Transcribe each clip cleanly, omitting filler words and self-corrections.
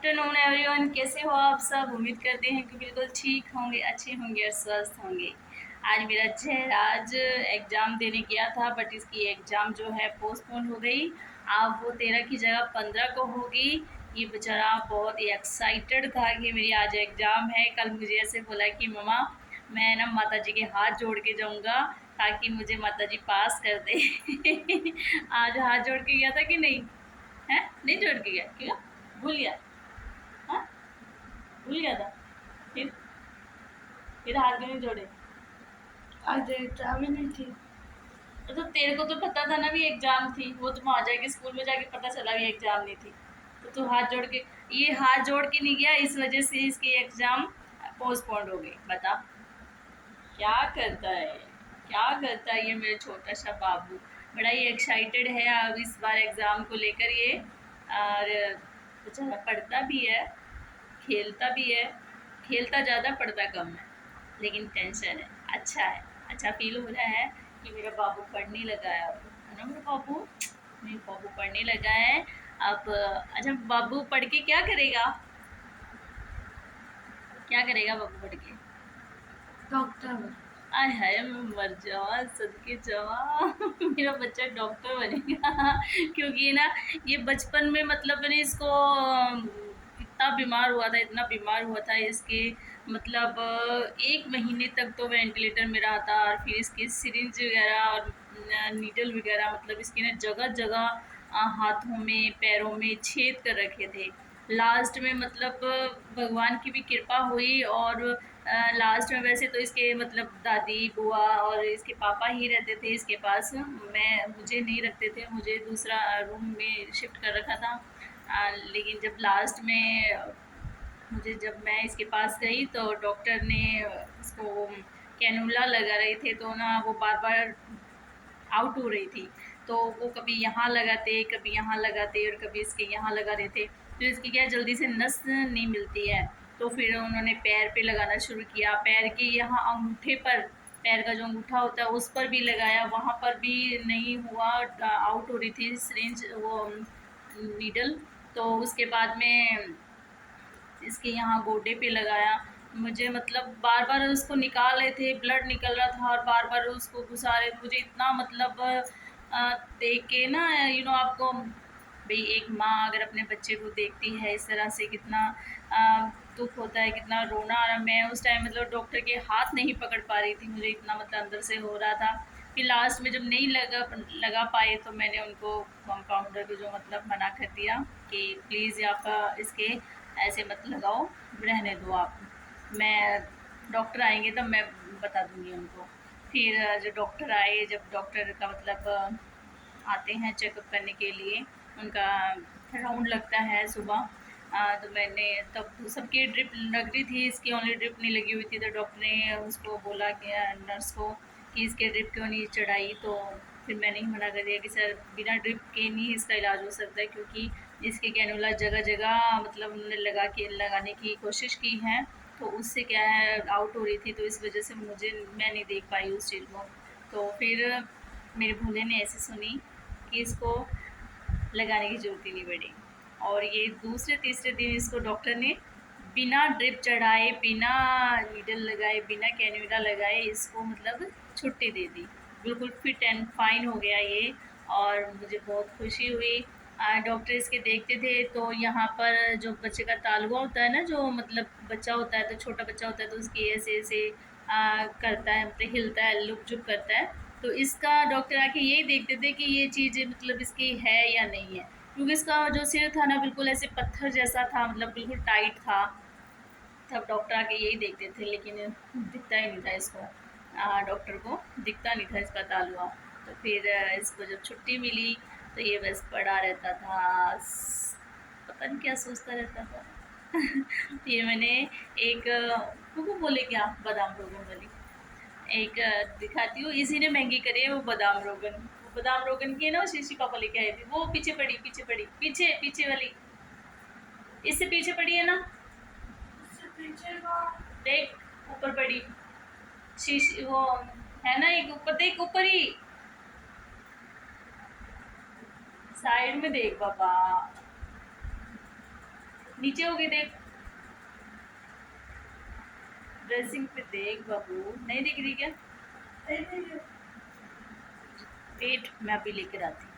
Afternoon everyone, कैसे हो आप सब। उम्मीद करते हैं कि बिल्कुल ठीक होंगे, अच्छे होंगे और स्वस्थ होंगे। आज मेरा जयराज एग्ज़ाम देने गया था, बट इसकी एग्ज़ाम जो है पोस्टपोन हो गई। अब वो 13 की जगह 15 को होगी। ये बेचारा बहुत ही एक्साइटेड था कि मेरी आज एग्ज़ाम है। कल मुझे ऐसे बोला कि मम्मा मैं ना माता जी के हाथ जोड़ के जाऊँगा ताकि मुझे माता जी पास कर दे। आज हाथ जोड़ के गया था कि नहीं? है नहीं जोड़ के गया? क्यों? भूल गया? हाँ, भूल गया था। फिर फिर हाथ क्यों नहीं जोड़े? आज एग्जाम ही नहीं थी। तो तेरे को तो पता था ना भी एग्जाम थी, वो तो वहां जाके स्कूल में जाके पता चला भी एग्जाम नहीं थी। तो तू हाथ जोड़ के, ये हाथ जोड़ के नहीं गया, इस वजह से इसकी एग्जाम पोस्टपोन्ड हो गई। बता क्या करता है, क्या करता है ये मेरा छोटा सा बाबू। बड़ा ही एक्साइटेड है अब इस बार एग्जाम को लेकर ये। और बेचारा पढ़ता भी है, खेलता भी है। खेलता ज़्यादा, पढ़ता कम है, लेकिन टेंशन है। अच्छा है, अच्छा फील हो रहा है कि मेरा बाबू पढ़ने लगा है अब, है ना मेरा बाबू पढ़ने लगा है अब। अच्छा, बाबू पढ़ के क्या करेगा? क्या करेगा बाबू पढ़ के? डॉक्टर। आय हाय, मैं मर जावा, सदके जावा। मेरा बच्चा डॉक्टर बनेगा। क्योंकि ना ये बचपन में मतलब मैंने इसको इतना बीमार हुआ था, इतना बीमार हुआ था इसके मतलब 1 महीने तक तो वेंटिलेटर में रहा था। और फिर इसके सिरिंज वगैरह और नीडल वगैरह मतलब इसके ना जगह जगह हाथों में पैरों में छेद कर रखे थे। लास्ट में मतलब भगवान की भी कृपा हुई। और लास्ट में वैसे तो इसके मतलब दादी बुआ और इसके पापा ही रहते थे इसके पास। मुझे नहीं रखते थे, मुझे दूसरा रूम में शिफ्ट कर रखा था। लेकिन जब लास्ट में मुझे जब मैं इसके पास गई तो डॉक्टर ने इसको कैनुला लगा रहे थे, तो ना वो बार बार आउट हो रही थी। तो वो कभी यहाँ लगाते, कभी यहाँ लगाते और कभी इसके यहाँ लगा रहे थे। तो इसकी क्या जल्दी से नस नहीं मिलती है। तो फिर उन्होंने पैर पे लगाना शुरू किया, पैर के यहाँ अंगूठे पर, पैर का जो अंगूठा होता है उस पर भी लगाया, वहाँ पर भी नहीं हुआ। आउट हो रही थी सिरिंज, वो नीडल। तो उसके बाद में इसके यहाँ गोडे पे लगाया। मुझे मतलब बार बार उसको निकाल रहे थे, ब्लड निकल रहा था और बार बार उसको घुसा रहे थे। मुझे इतना मतलब देख के ना आपको भाई, एक माँ अगर अपने बच्चे को देखती है इस तरह से, कितना दुख होता है, कितना रोना आ रहा। मैं उस टाइम मतलब डॉक्टर के हाथ नहीं पकड़ पा रही थी, मुझे इतना मतलब अंदर से हो रहा था। फिर लास्ट में जब नहीं लगा पाए तो मैंने उनको कंपाउंडर को जो मतलब मना कर दिया कि प्लीज़ आप इसके ऐसे मत लगाओ, रहने दो आप। मैं डॉक्टर आएंगे तब मैं बता दूंगी उनको। फिर जो डॉक्टर आए, जब डॉक्टर का मतलब आते हैं चेकअप करने के लिए, उनका राउंड लगता है सुबह। तो मैंने तब सबकी ड्रिप लग रही थी, इसकी ओनली ड्रिप नहीं लगी हुई थी। तो डॉक्टर ने उसको बोला कि नर्स को कि इसके ड्रिप क्यों नहीं चढ़ाई। तो फिर मैंने ही मना कर दिया कि सर बिना ड्रिप के नहीं इसका इलाज हो सकता है, क्योंकि इसके कैनुला जगह जगह मतलब उन्होंने लगाने की कोशिश की है। तो उससे क्या है, आउट हो रही थी, तो इस वजह से मैं नहीं देख पाई उस चीज़ को। तो फिर मेरे भोले ने ऐसे सुनी कि इसको लगाने की ज़रूरत ही नहीं पड़ी। और ये दूसरे तीसरे दिन इसको डॉक्टर ने बिना ड्रिप चढ़ाए, बिना नीडल लगाए, बिना कैन्यूला लगाए इसको मतलब छुट्टी दे दी। बिल्कुल फिट एंड फाइन हो गया ये। और मुझे बहुत खुशी हुई। डॉक्टर इसके देखते थे तो यहाँ पर जो बच्चे का तालुआ होता है ना, जो मतलब बच्चा होता है तो छोटा बच्चा होता है तो उसकी ऐसे ऐसे करता है, मतलब हिलता है, लुक झुक करता है। तो इसका डॉक्टर आके यही देखते थे कि ये चीज़ मतलब इसकी है या नहीं है। क्योंकि इसका जो सिर था ना बिल्कुल ऐसे पत्थर जैसा था, मतलब बिल्कुल टाइट था। तब डॉक्टर आके यही देखते थे, लेकिन दिखता ही नहीं था इसको। डॉक्टर को दिखता नहीं था इसका तालुआ। तो फिर इसको जब छुट्टी मिली तो ये बस पड़ा रहता था, पता नहीं क्या सोचता रहता था। फिर मैंने एक वो बोले क्या, बादाम रोगन वाली एक दिखाती हूँ, इसी ने महंगी करी है वो बादाम रोगन। वो बादाम रोगन की है ना, वो शीशी पापा लेके आए थे। वो पीछे पड़ी, पीछे पड़ी, पीछे पीछे वाली, इससे पीछे पड़ी है ना, इससे पीछे का देख ऊपर पड़ी शीशी वो, है ना एक ऊपर, देख ऊपर ही, साइड में देख बाबा। नीचे होगी देख, ड्रेसिंग पे देख बाबू, नहीं दिख रही क्या? वेट मैं अभी लेकर आती हूँ।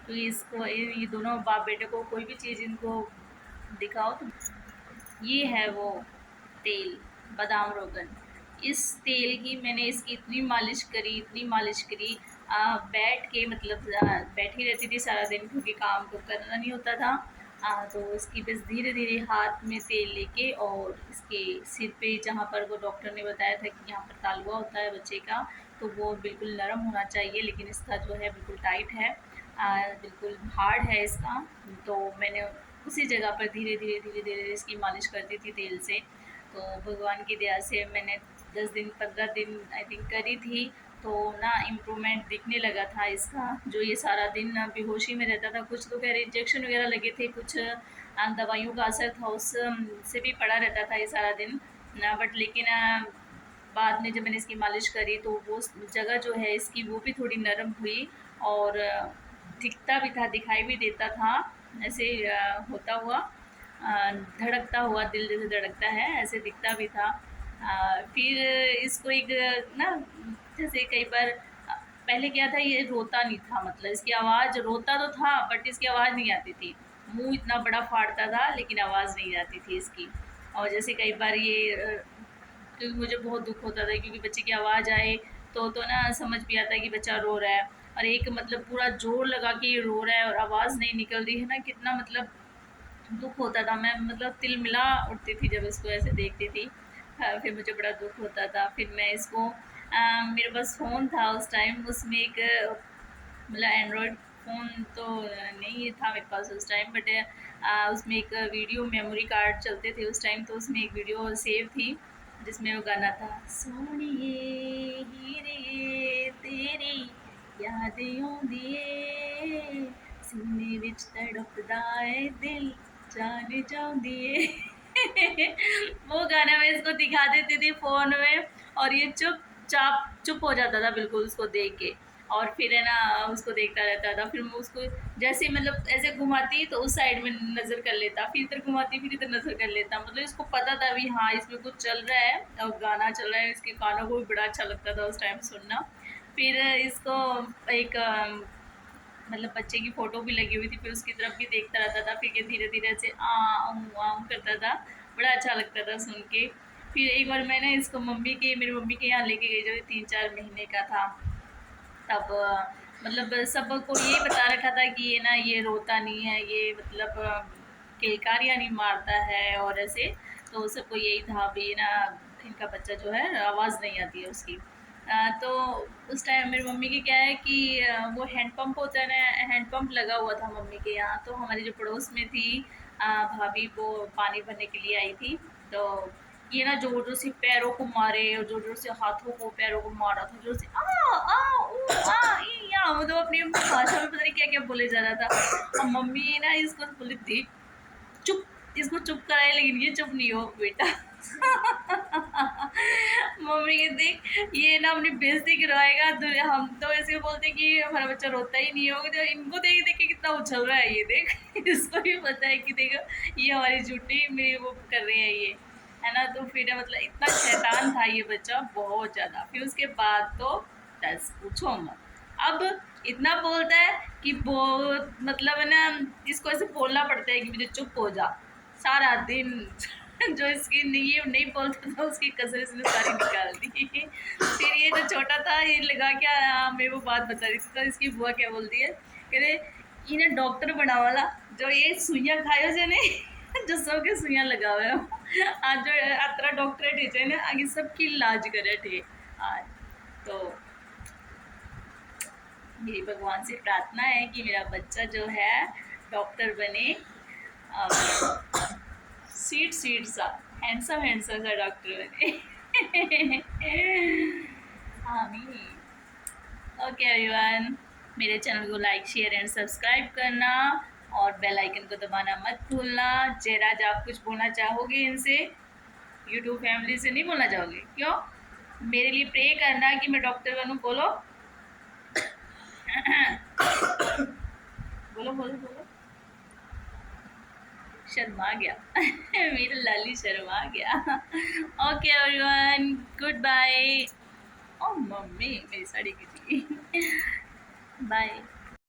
तो इसको ये दोनों बाप बेटे को कोई भी चीज़ इनको दिखाओ तो ये है वो तेल, बादाम रोगन। इस तेल की मैंने इसकी इतनी मालिश करी, इतनी मालिश करी, बैठ के मतलब बैठी रहती थी सारा दिन क्योंकि काम तो करना नहीं होता था। तो इसकी बस धीरे धीरे हाथ में तेल लेके और इसके सिर पे जहाँ पर वो डॉक्टर ने बताया था कि यहाँ पर तालुआ होता है बच्चे का, तो वो बिल्कुल नरम होना चाहिए, लेकिन इसका जो है बिल्कुल टाइट है, बिल्कुल हार्ड है इसका। तो मैंने उसी जगह पर धीरे धीरे धीरे धीरे इसकी मालिश करती थी तेल से। तो भगवान की दया से मैंने 10 दिन 15 दिन आई थिंक करी थी, तो ना इम्प्रूवमेंट दिखने लगा था इसका। जो ये सारा दिन बेहोशी में रहता था, कुछ तो खैर इंजेक्शन वगैरह लगे थे, कुछ दवाइयों का असर था, उस से भी पड़ा रहता था ये सारा दिन ना, बट लेकिन बाद में जब मैंने इसकी मालिश करी तो वो जगह जो है इसकी वो भी थोड़ी नरम हुई और दिखता भी था, दिखाई भी देता था ऐसे, होता हुआ, धड़कता हुआ, दिल जैसे धड़कता है ऐसे दिखता भी था। फिर इसको एक ना, जैसे कई बार पहले क्या था, ये रोता नहीं था, मतलब इसकी आवाज़, रोता तो था बट इसकी आवाज़ नहीं आती थी, मुंह इतना बड़ा फाड़ता था लेकिन आवाज़ नहीं आती थी इसकी। और जैसे कई बार ये क्योंकि मुझे बहुत दुख होता था क्योंकि बच्चे की आवाज़ आए तो ना समझ भी आता है कि बच्चा रो रहा है, और एक मतलब पूरा जोर लगा के ये रो रहा है और आवाज़ नहीं निकल रही है ना, कितना मतलब दुख होता था। मैं मतलब तिलमिला उठती थी जब इसको ऐसे देखती थी। फिर मुझे बड़ा दुख होता था। फिर मैं इसको मेरे पास फ़ोन था उस टाइम, उसमें एक मतलब एंड्रॉयड फ़ोन तो नहीं था मेरे पास उस टाइम, बट उसमें एक वीडियो मेमोरी कार्ड चलते थे उस टाइम, तो उसमें एक वीडियो सेव थी जिसमें वो गाना था, सोनिए हीरे तेरी याद आउंदी ए, सीने विच तड़पदा है दिल जान जाऊंदी है। वो गाना मैं इसको दिखा देती थी फ़ोन में, और ये चुप हो जाता था बिल्कुल उसको देख के, और फिर है ना उसको देखता रहता था। फिर मैं उसको जैसे मतलब ऐसे घुमाती तो उस साइड में नज़र कर लेता, फिर इधर घुमाती फिर इधर नज़र कर लेता, मतलब इसको पता था भी हाँ इसमें कुछ चल रहा है और गाना चल रहा है, इसके कानों को भी बड़ा अच्छा लगता था उस टाइम सुनना। फिर इसको एक मतलब बच्चे की फ़ोटो भी लगी हुई थी, फिर उसकी तरफ भी देखता रहता था, फिर ये धीरे धीरे ऐसे आऊँ करता था, बड़ा अच्छा लगता था सुन के। फिर एक बार मैंने इसको मेरी मम्मी के यहाँ लेके गई जब ये 3-4 महीने का था, तब मतलब सबको यही बता रखा था कि ये ना ये रोता नहीं है, ये मतलब किलकारियाँ नहीं मारता है और ऐसे, तो सबको यही था भी ना इनका बच्चा जो है आवाज़ नहीं आती है उसकी। तो उस टाइम मेरी मम्मी की क्या है कि वो हैंडपम्प होता है ना, हैंडपम्प लगा हुआ था मम्मी के यहाँ, तो हमारी जो पड़ोस में थी भाभी, वो पानी भरने के लिए आई थी, तो ये ना जोर जोर से पैरों को मारे और जोर जोर से हाथों को पैरों को मारा था, जोर से आ आ ऊ आ ई या, मतलब अपनी भाषा में पता नहीं क्या क्या बोले जा रहा था। और मम्मी ना इसको बोली थी चुप, इसको चुप कराए, लेकिन ये चुप नहीं हो बेटा। मम्मी के देख ये ना अपनी बेइज्जती करवाएगा, तो हम तो ऐसे बोलते कि हमारा बच्चा रोता ही नहीं होगा, तो इनको देख देख के कितना उछल रहा है ये देख। इसको भी पता है कि देखो ये हमारी झूठी मेरी वो कर रहे हैं ये, है ना। तो फिर मतलब इतना शैतान था ये बच्चा, बहुत ज़्यादा। फिर उसके बाद तो बस पूछो मत, अब इतना बोलता है कि वो मतलब है ना, इसको ऐसे बोलना पड़ता है कि मुझे चुप हो जा सारा दिन। जो इसकी नहीं बोलता था उसकी कसर इसने सारी निकाल दी। फिर ये जो छोटा था ये लगा क्या, मैं वो बात बता रही थी, तो इसकी बुआ क्या बोलती है, कह रहे ये ना डॉक्टर बना वाला जो ये सुइयाँ खायो से नहीं, जो सबके सुइयाँ लगावे हो, आज जो अतरा डॉक्टरेट है ना आगे सबकी इलाज करे ठीक। आज तो मेरी भगवान से प्रार्थना है कि मेरा बच्चा जो है डॉक्टर बने, स्वीट सा हैंडसम सा डॉक्टर बने। आमीन। ओके एवरीवन, मेरे चैनल को लाइक शेयर एंड सब्सक्राइब करना और बेल आइकन को दबाना मत भूलना। जयराज आप कुछ बोलना चाहोगे इनसे, यूट्यूब फैमिली से नहीं बोलना चाहोगे? क्यों? मेरे लिए प्रे करना कि मैं डॉक्टर बनूं, बोलो। बोलो बोलो बोलो। शर्मा गया मेरा लाली शर्मा गया। Okay everyone, goodbye. ओ मम्मी मेरी साड़ी की बाय।